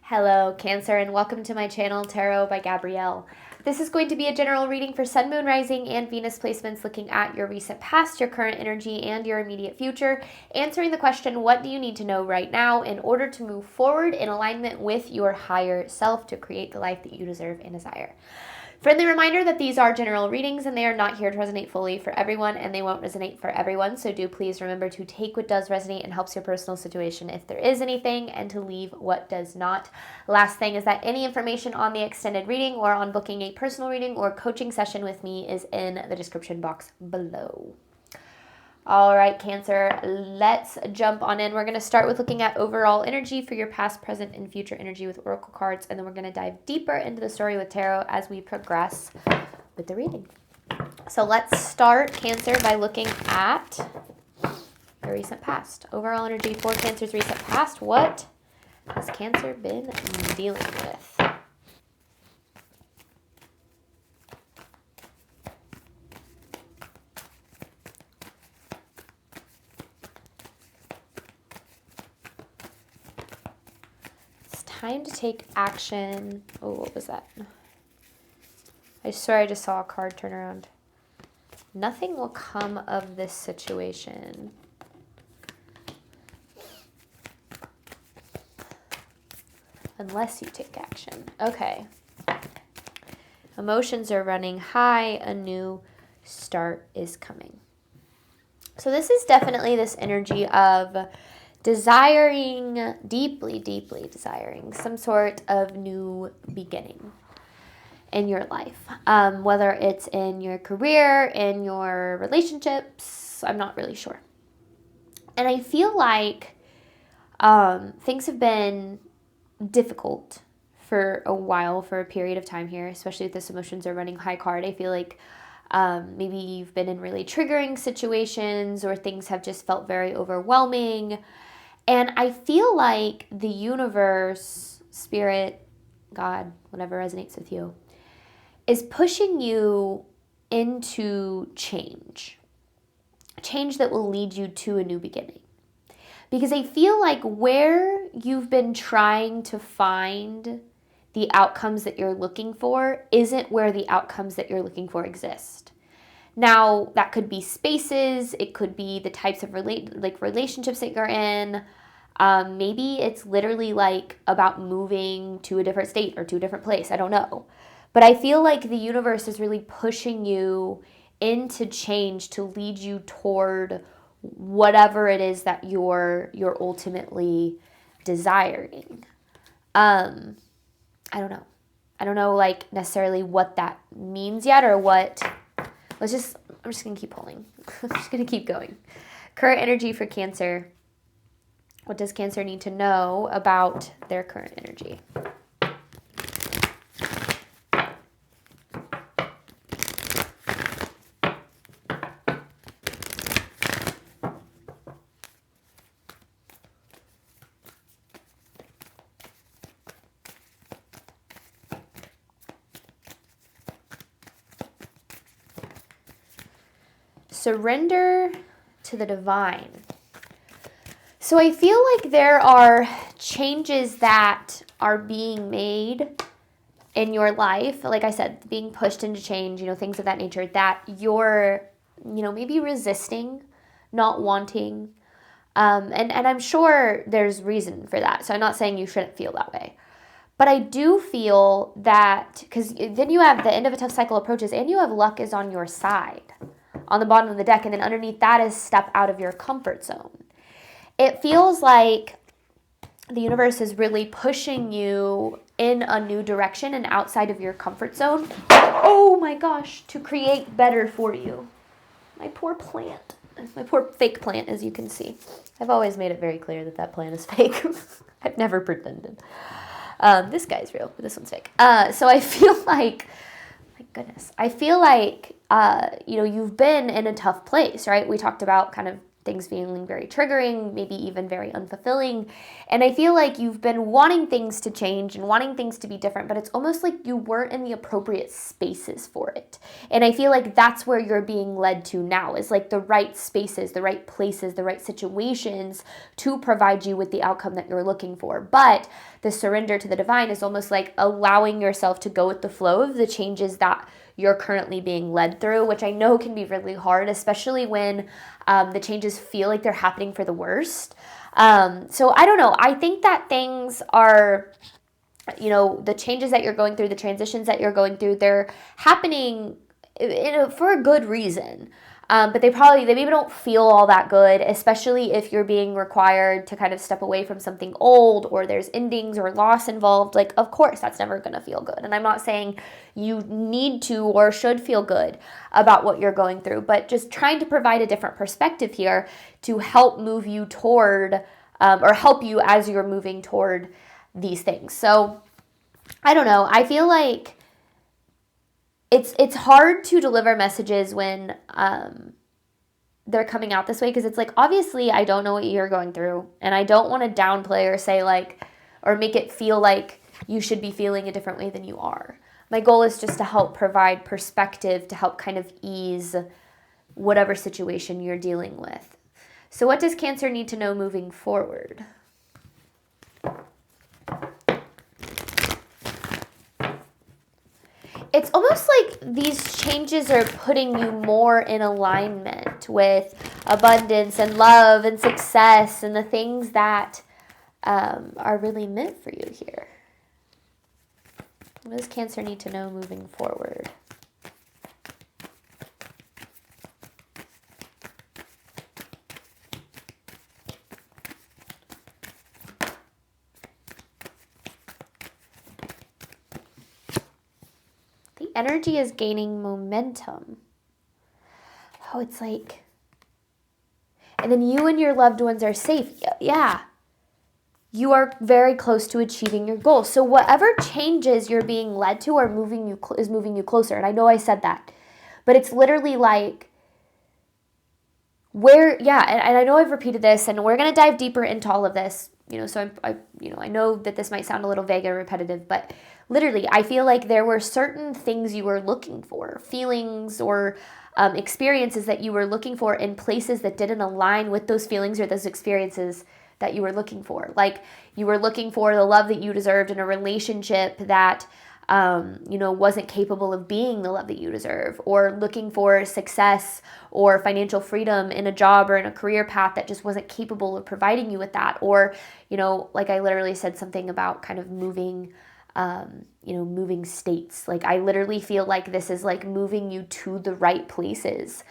Hello, Cancer, and welcome to my channel, Tarot by Gabrielle. This is going to be a general reading for Sun, Moon, Rising, and Venus placements looking at your recent past, your current energy, and your immediate future, answering the question, what do you need to know right now in order to move forward in alignment with your higher self to create the life that you deserve and desire. Friendly reminder that these are general readings and they are not here to resonate fully for everyone, and they won't resonate for everyone, so do please remember to take what does resonate and helps your personal situation if there is anything, and to leave what does not. Last thing is that any information on the extended reading or on booking a personal reading or coaching session with me is in the description box below. All right, Cancer, let's jump on in. We're going to start with looking at overall energy for your past, present, and future energy with oracle cards, and then we're going to dive deeper into the story with tarot as we progress with the reading. So let's start, Cancer, by looking at your recent past. Overall energy for Cancer's recent past. What has Cancer been dealing with? Time to take action. Oh, what was that? I swear I just saw a card turn around. Nothing will come of this situation. Unless you take action. Okay. Emotions are running high. A new start is coming. So this is definitely this energy of desiring, deeply desiring some sort of new beginning in your life. Whether it's in your career, in your relationships, I'm not really sure. And I feel like things have been difficult for a while, for a period of time here, especially with this emotions are running high card. I feel like maybe you've been in really triggering situations, or things have just felt very overwhelming. And I feel like the universe, spirit, God, whatever resonates with you, is pushing you into change. Change that will lead you to a new beginning. Because I feel like where you've been trying to find the outcomes that you're looking for isn't where the outcomes that you're looking for exist. Now, that could be spaces, it could be the types of relationships that you're in. Maybe it's literally like about moving to a different state or to a different place. I don't know. But I feel like the universe is really pushing you into change to lead you toward whatever it is that you're ultimately desiring. I don't know. I don't know like necessarily what that means yet, or what. I'm just going to keep pulling. I'm just going to keep going. Current energy for Cancer. What does Cancer need to know about their current energy? Surrender to the divine. So I feel like there are changes that are being made in your life. Like I said, being pushed into change, things of that nature that you're, maybe resisting, not wanting. And I'm sure there's reason for that. So I'm not saying you shouldn't feel that way. But I do feel that, because then you have the end of a tough cycle approaches, and you have luck is on your side, on the bottom of the deck, and then underneath that is step out of your comfort zone. It feels like the universe is really pushing you in a new direction and outside of your comfort zone. Oh my gosh, to create better for you. My poor plant. My poor fake plant, as you can see. I've always made it very clear that that plant is fake. I've never pretended. This guy's real, but this one's fake. So I feel like, my goodness, I feel like, you've been in a tough place, right? We talked about kind of things feeling very triggering, maybe even very unfulfilling. And I feel like you've been wanting things to change and wanting things to be different, but it's almost like you weren't in the appropriate spaces for it. And I feel like that's where you're being led to now, is like the right spaces, the right places, the right situations to provide you with the outcome that you're looking for. But the surrender to the divine is almost like allowing yourself to go with the flow of the changes that you're currently being led through, which I know can be really hard, especially when the changes feel like they're happening for the worst. So I don't know. I think that things are, the changes that you're going through, the transitions that you're going through, they're happening for a good reason. But they maybe don't feel all that good, especially if you're being required to kind of step away from something old, or there's endings or loss involved. Like, of course, that's never going to feel good. And I'm not saying you need to or should feel good about what you're going through, but just trying to provide a different perspective here to help move you toward, or help you as you're moving toward these things. So I don't know. I feel like it's hard to deliver messages when they're coming out this way, because it's like, obviously I don't know what you're going through, and I don't want to downplay or say like, or make it feel like you should be feeling a different way than you are. My goal is just to help provide perspective, to help kind of ease whatever situation you're dealing with. So what does Cancer need to know moving forward? It's almost like these changes are putting you more in alignment with abundance and love and success and the things that are really meant for you here. What does Cancer need to know moving forward? Energy is gaining momentum. Oh, it's like, and then you and your loved ones are safe. Yeah. You are very close to achieving your goal. So whatever changes you're being led to are moving you closer. And I know I said that, but it's literally like and I know I've repeated this, and we're going to dive deeper into all of this, so I know that this might sound a little vague and repetitive, but literally, I feel like there were certain things you were looking for, feelings or experiences that you were looking for in places that didn't align with those feelings or those experiences that you were looking for. Like, you were looking for the love that you deserved in a relationship that wasn't capable of being the love that you deserve, or looking for success or financial freedom in a job or in a career path that just wasn't capable of providing you with that. Or, like I literally said something about kind of moving states. Like, I literally feel like this is like moving you to the right places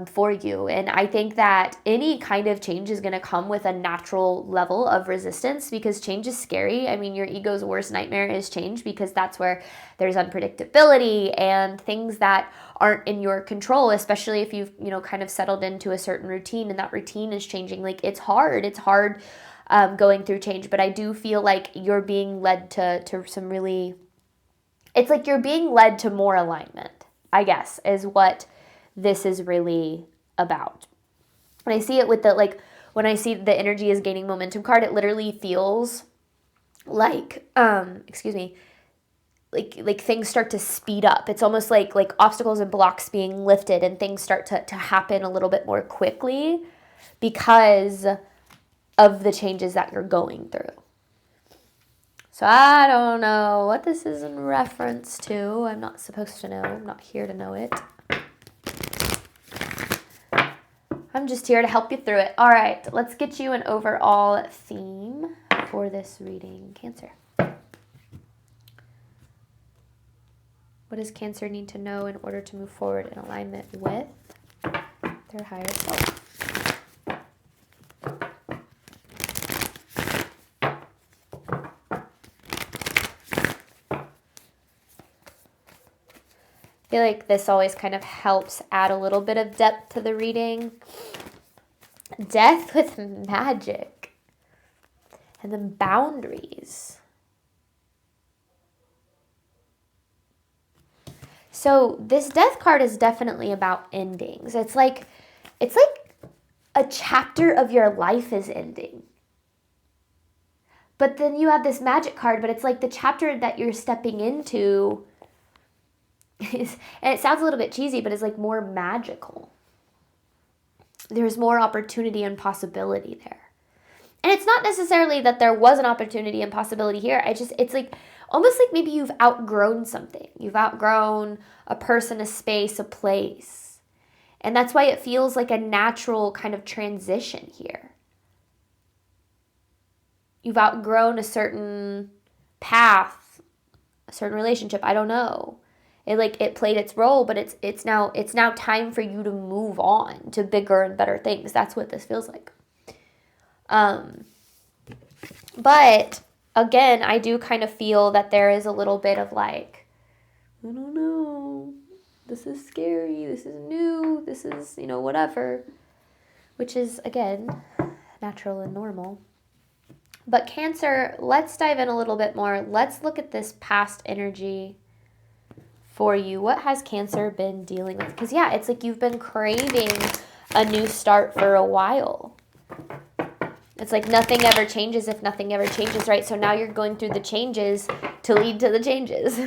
for you. And I think that any kind of change is going to come with a natural level of resistance, because change is scary. I mean, your ego's worst nightmare is change, because that's where there's unpredictability and things that aren't in your control, especially if you've, kind of settled into a certain routine and that routine is changing. Like, it's hard. Going through change, but I do feel like you're being led to some really, it's like you're being led to more alignment, I guess, is what this is really about. When I see it with when I see the energy is gaining momentum card, it literally feels like, like things start to speed up. It's almost like obstacles and blocks being lifted, and things start to happen a little bit more quickly because of the changes that you're going through. So I don't know what this is in reference to. I'm not supposed to know. I'm not here to know it. I'm just here to help you through it. All right, let's get you an overall theme for this reading, Cancer. What does Cancer need to know in order to move forward in alignment with their higher self? I feel like this always kind of helps add a little bit of depth to the reading. Death with magic. And then boundaries. So this death card is definitely about endings. It's like a chapter of your life is ending. But then you have this magic card, but it's like the chapter that you're stepping into is, and it sounds a little bit cheesy, but it's like more magical. There's more opportunity and possibility there. And it's not necessarily that there was an opportunity and possibility here. It's like almost like maybe you've outgrown something. You've outgrown a person, a space, a place. And that's why it feels like a natural kind of transition here. You've outgrown a certain path, a certain relationship. I don't know. It played its role, but it's now time for you to move on to bigger and better things. That's what this feels like. But again, I do kind of feel that there is a little bit of like, I don't know, this is scary, this is new, this is, whatever, which is, again, natural and normal. But Cancer, let's dive in a little bit more. Let's look at this past energy for you. What has Cancer been dealing with? Because, yeah, it's like you've been craving a new start for a while. It's like nothing ever changes if nothing ever changes, right? So now you're going through the changes to lead to the changes.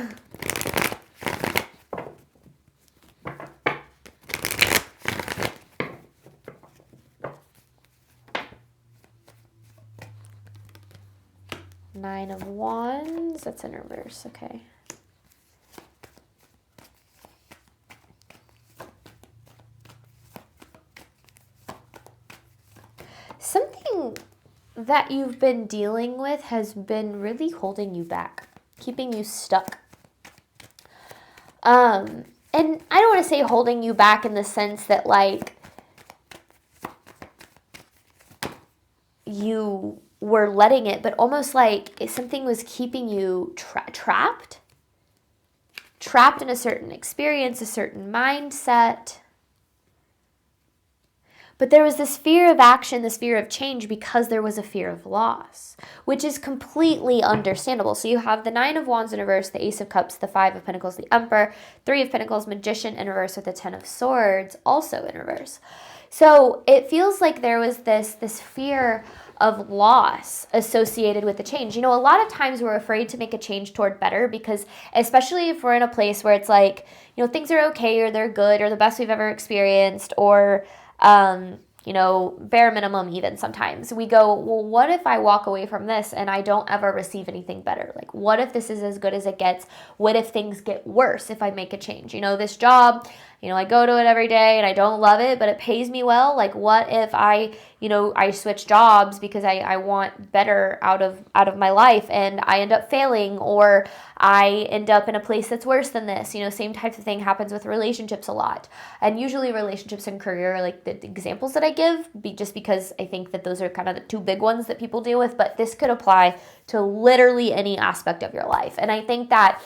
Nine of Wands. That's in reverse. Okay. Something that you've been dealing with has been really holding you back, keeping you stuck. And I don't want to say holding you back in the sense that like you were letting it, but almost like something was keeping you trapped in a certain experience, a certain mindset. But there was this fear of action, this fear of change, because there was a fear of loss, which is completely understandable. So you have the Nine of Wands in reverse, the Ace of Cups, the Five of Pentacles, the Emperor, Three of Pentacles, Magician in reverse with the Ten of Swords also in reverse. So it feels like there was this fear of loss associated with the change. A lot of times we're afraid to make a change toward better because, especially if we're in a place where it's like, things are okay or they're good or the best we've ever experienced or bare minimum even sometimes. We go, well, what if I walk away from this and I don't ever receive anything better? Like, what if this is as good as it gets? What if things get worse if I make a change? This job, I go to it every day and I don't love it, but it pays me well. Like, what if I switch jobs because I want better out of my life and I end up failing or I end up in a place that's worse than this? Same type of thing happens with relationships a lot. And usually relationships and career are like the examples that I give, just because I think that those are kind of the two big ones that people deal with, but this could apply to literally any aspect of your life. And I think that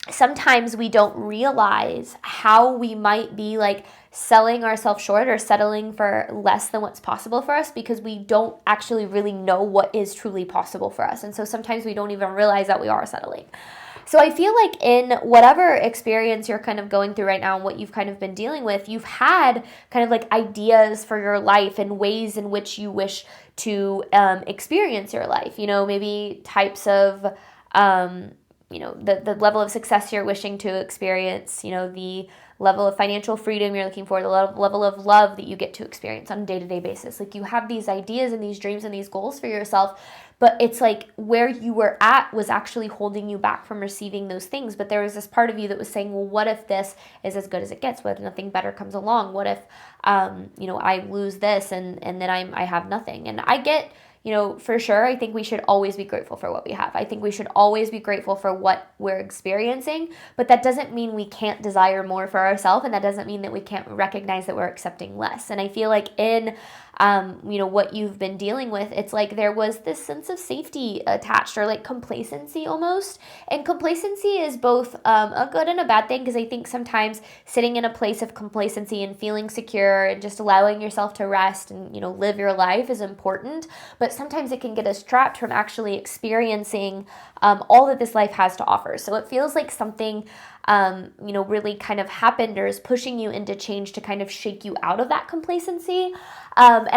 sometimes we don't realize how we might be like selling ourselves short or settling for less than what's possible for us because we don't actually really know what is truly possible for us. And so sometimes we don't even realize that we are settling. So I feel like in whatever experience you're kind of going through right now and what you've kind of been dealing with, you've had kind of like ideas for your life and ways in which you wish to experience your life. Maybe types of the level of success you're wishing to experience, the level of financial freedom you're looking for, the level of love that you get to experience on a day-to-day basis. Like, you have these ideas and these dreams and these goals for yourself, but it's like where you were at was actually holding you back from receiving those things. But there was this part of you that was saying, well, what if this is as good as it gets? What if nothing better comes along? What if, I lose this and then I have nothing? And I get, for sure, I think we should always be grateful for what we have. I think we should always be grateful for what we're experiencing, but that doesn't mean we can't desire more for ourselves, and that doesn't mean that we can't recognize that we're accepting less. And I feel like in what you've been dealing with, it's like there was this sense of safety attached, or like complacency almost. And complacency is both a good and a bad thing, because I think sometimes sitting in a place of complacency and feeling secure and just allowing yourself to rest and, live your life is important. But but sometimes it can get us trapped from actually experiencing all that this life has to offer. So it feels like something, really kind of happened or is pushing you into change to kind of shake you out of that complacency. And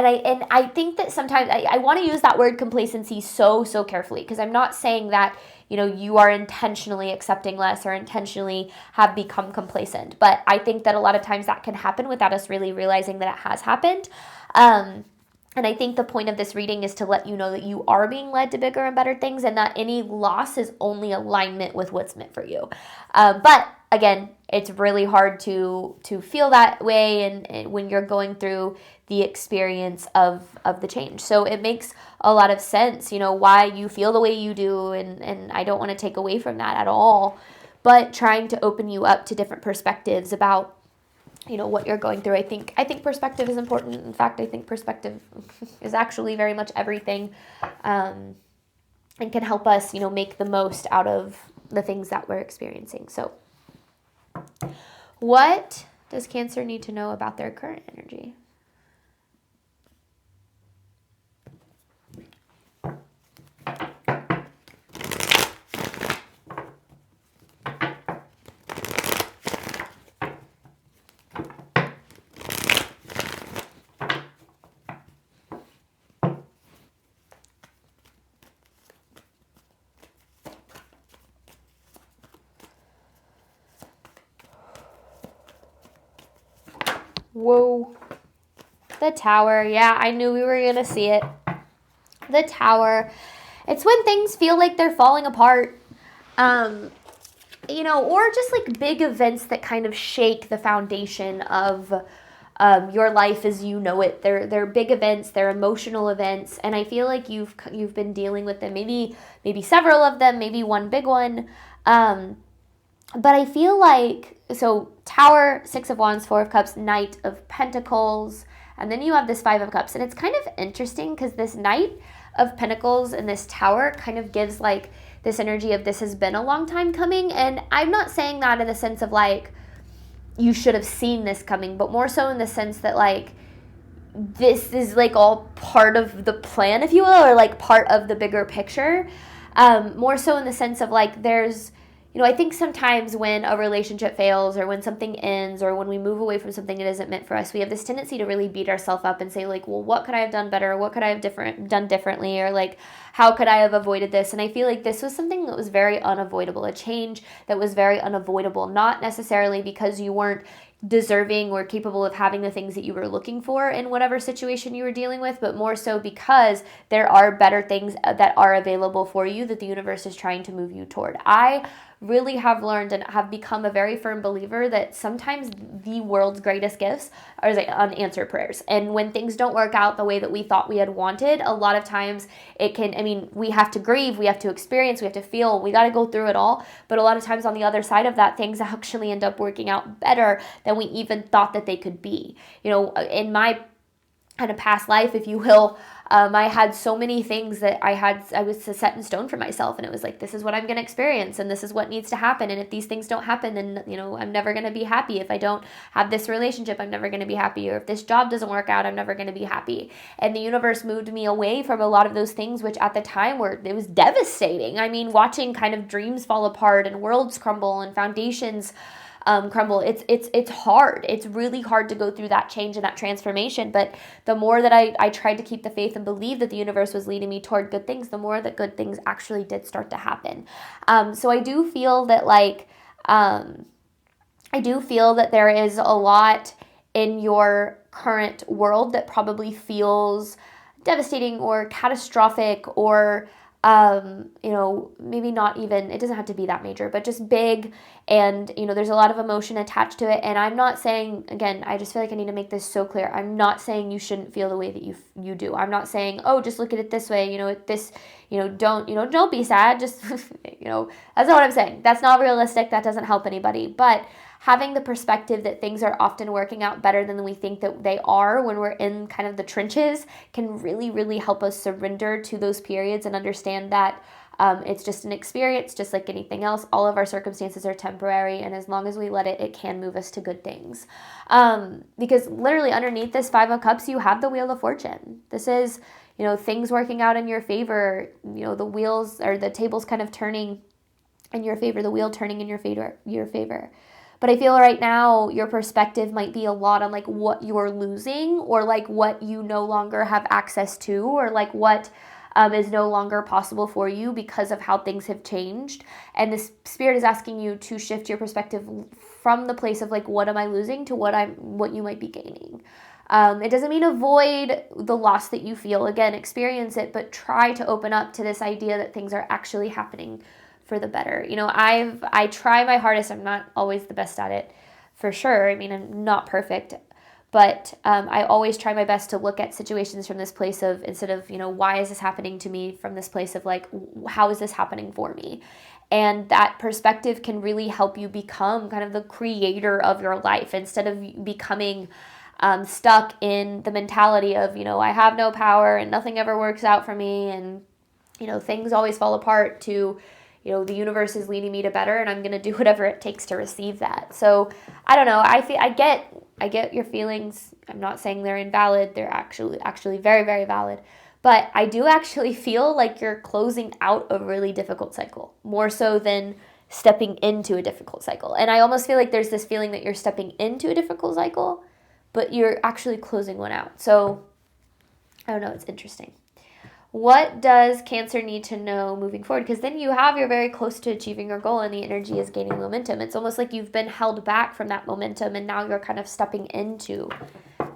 I think that sometimes I want to use that word complacency so carefully, because I'm not saying that, you are intentionally accepting less or intentionally have become complacent. But I think that a lot of times that can happen without us really realizing that it has happened. And I think the point of this reading is to let you know that you are being led to bigger and better things, and that any loss is only alignment with what's meant for you. But again, it's really hard to feel that way and when you're going through the experience of the change. So it makes a lot of sense, why you feel the way you do, and I don't want to take away from that at all, but trying to open you up to different perspectives about what you're going through. I think perspective is important. In fact, I think perspective is actually very much everything, and can help us, make the most out of the things that we're experiencing. So what does Cancer need to know about their current energy? Whoa. The Tower. Yeah, I knew we were going to see it. The Tower. It's when things feel like they're falling apart. Or just like big events that kind of shake the foundation of your life as you know it. They're big events, they're emotional events, and I feel like you've been dealing with them. Maybe several of them, maybe one big one. But I feel like, so Tower, Six of Wands, Four of Cups, Knight of Pentacles, and then you have this Five of Cups. And it's kind of interesting because this Knight of Pentacles and this Tower kind of gives like this energy of this has been a long time coming. And I'm not saying that in the sense of like you should have seen this coming, but more so in the sense that like this is like all part of the plan, if you will, or like part of the bigger picture. More so in the sense of like there's, I think sometimes when a relationship fails or when something ends or when we move away from something that isn't meant for us, we have this tendency to really beat ourselves up and say like, well, what could I have done better? What could I have done differently? Or like, how could I have avoided this? And I feel like this was something that was very unavoidable, a change that was very unavoidable, not necessarily because you weren't deserving or capable of having the things that you were looking for in whatever situation you were dealing with, but more so because there are better things that are available for you that the universe is trying to move you toward. I really have learned and have become a very firm believer that sometimes the world's greatest gifts are unanswered prayers. And when things don't work out the way that we thought we had wanted, a lot of times we have to grieve, we have to experience, we have to feel, we got to go through it all. But a lot of times on the other side of that, things actually end up working out better than we even thought that they could be. In my kind of past life, if you will, I had so many things that I was set in stone for myself, and it was like, this is what I'm going to experience, and this is what needs to happen, and if these things don't happen, then, I'm never going to be happy. If I don't have this relationship, I'm never going to be happy, or if this job doesn't work out, I'm never going to be happy. And the universe moved me away from a lot of those things, which at the time it was devastating. I mean, watching kind of dreams fall apart and worlds crumble and foundations crumble. It's hard. It's really hard to go through that change and that transformation. But the more that I tried to keep the faith and believe that the universe was leading me toward good things, the more that good things actually did start to happen. So I do feel that there is a lot in your current world that probably feels devastating or catastrophic or maybe not even, it doesn't have to be that major, but just big. And, there's a lot of emotion attached to it. And I'm not saying, again, I just feel like I need to make this so clear. I'm not saying you shouldn't feel the way that you do. I'm not saying, oh, just look at it this way, don't be sad. Just, that's not what I'm saying. That's not realistic. That doesn't help anybody. But having the perspective that things are often working out better than we think that they are when we're in kind of the trenches can really, really help us surrender to those periods and understand that it's just an experience, just like anything else. All of our circumstances are temporary, and as long as we let it can move us to good things. Because literally underneath this Five of Cups, you have the Wheel of Fortune. This is, things working out in your favor, the wheels or the tables kind of turning in your favor, the wheel turning in your favor. But I feel right now your perspective might be a lot on like what you're losing, or like what you no longer have access to, or like what is no longer possible for you because of how things have changed. And this spirit is asking you to shift your perspective from the place of like, what am I losing, to what you might be gaining. It doesn't mean avoid the loss that you feel. Again, experience it, but try to open up to this idea that things are actually happening for the better. I try my hardest. I'm not always the best at it, for sure. I mean, I'm not perfect, but I always try my best to look at situations from this place of, instead of, why is this happening to me, from this place of like, how is this happening for me? And that perspective can really help you become kind of the creator of your life, instead of becoming stuck in the mentality of, I have no power and nothing ever works out for me, and, things always fall apart, to, the universe is leading me to better, and I'm going to do whatever it takes to receive that. So I don't know. I get your feelings. I'm not saying they're invalid. They're actually very, very valid. But I do actually feel like you're closing out a really difficult cycle, more so than stepping into a difficult cycle. And I almost feel like there's this feeling that you're stepping into a difficult cycle, but you're actually closing one out. So I don't know. It's interesting. What does Cancer need to know moving forward? Because then you're very close to achieving your goal, and the energy is gaining momentum. It's almost like you've been held back from that momentum, and now you're kind of stepping into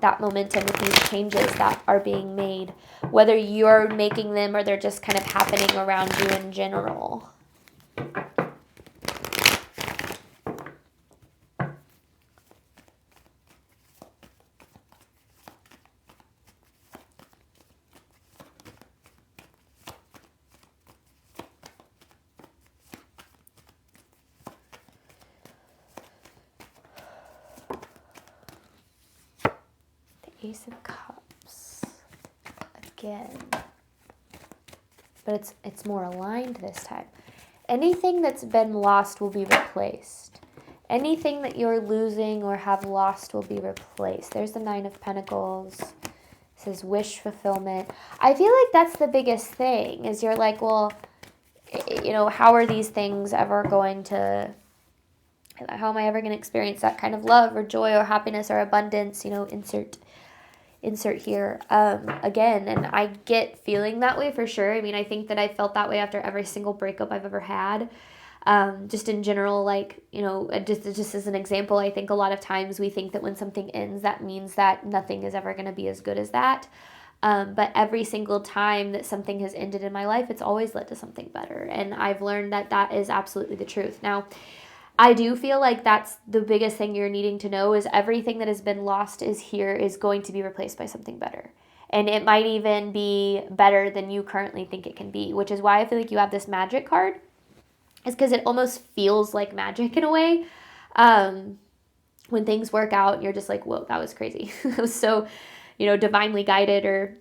that momentum with these changes that are being made, whether you're making them or they're just kind of happening around you in general. Ace of Cups again, but it's more aligned this time. Anything that's been lost will be replaced. Anything that you're losing or have lost will be replaced. There's the Nine of Pentacles. It says wish fulfillment. I feel like that's the biggest thing, is you're like, well, how are these things ever going to, how am I ever going to experience that kind of love or joy or happiness or abundance, insert here again. And I get feeling that way for sure. I mean, I think that I felt that way after every single breakup I've ever had. Just in general, like, just as an example, I think a lot of times we think that when something ends, that means that nothing is ever going to be as good as that. But every single time that something has ended in my life, it's always led to something better. And I've learned that that is absolutely the truth. Now, I do feel like that's the biggest thing you're needing to know, is everything that has been lost is going to be replaced by something better. And it might even be better than you currently think it can be, which is why I feel like you have this magic card. It's because it almost feels like magic in a way. When things work out, you're just like, whoa, that was crazy. It was so, divinely guided or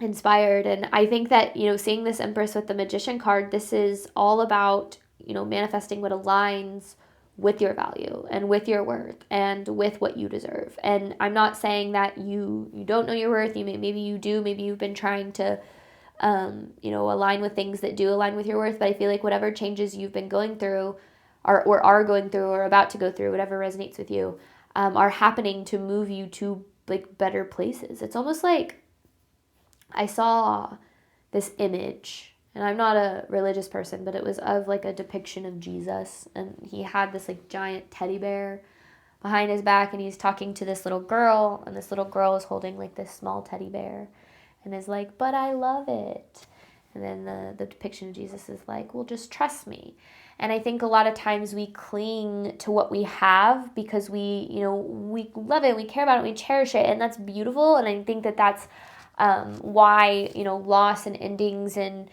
inspired. And I think that, seeing this Empress with the Magician card, this is all about, manifesting what aligns with your value and with your worth and with what you deserve. And I'm not saying that you don't know your worth. Maybe you do. Maybe you've been trying to, align with things that do align with your worth. But I feel like whatever changes you've been going through or are going through or about to go through, whatever resonates with you, are happening to move you to like better places. It's almost like I saw this image, and I'm not a religious person, but it was of like a depiction of Jesus, and he had this like giant teddy bear behind his back, and he's talking to this little girl, and this little girl is holding like this small teddy bear and is like, but I love it. And then the depiction of Jesus is like, well, just trust me. And I think a lot of times we cling to what we have because we love it, we care about it, we cherish it, and that's beautiful. And I think that that's why, loss and endings and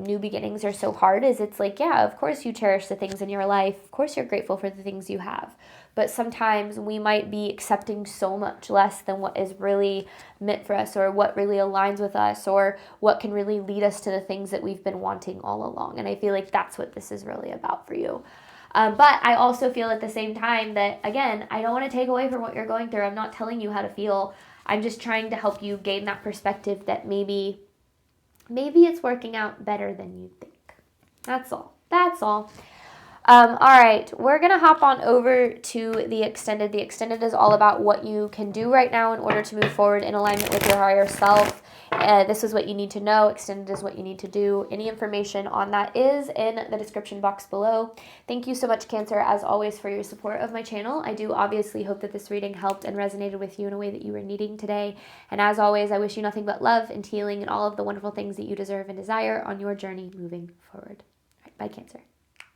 new beginnings are so hard, is it's like, yeah, of course you cherish the things in your life. Of course you're grateful for the things you have. But sometimes we might be accepting so much less than what is really meant for us, or what really aligns with us, or what can really lead us to the things that we've been wanting all along. And I feel like that's what this is really about for you. But I also feel at the same time that, again, I don't want to take away from what you're going through. I'm not telling you how to feel. I'm just trying to help you gain that perspective that maybe it's working out better than you think. That's all. All right, we're going to hop on over to the extended. The extended is all about what you can do right now in order to move forward in alignment with your higher self. This is what you need to know. Extended is what you need to do. Any information on that is in the description box below. Thank you so much, Cancer, as always, for your support of my channel. I do obviously hope that this reading helped and resonated with you in a way that you were needing today. And as always, I wish you nothing but love and healing and all of the wonderful things that you deserve and desire on your journey moving forward. All right, bye, Cancer.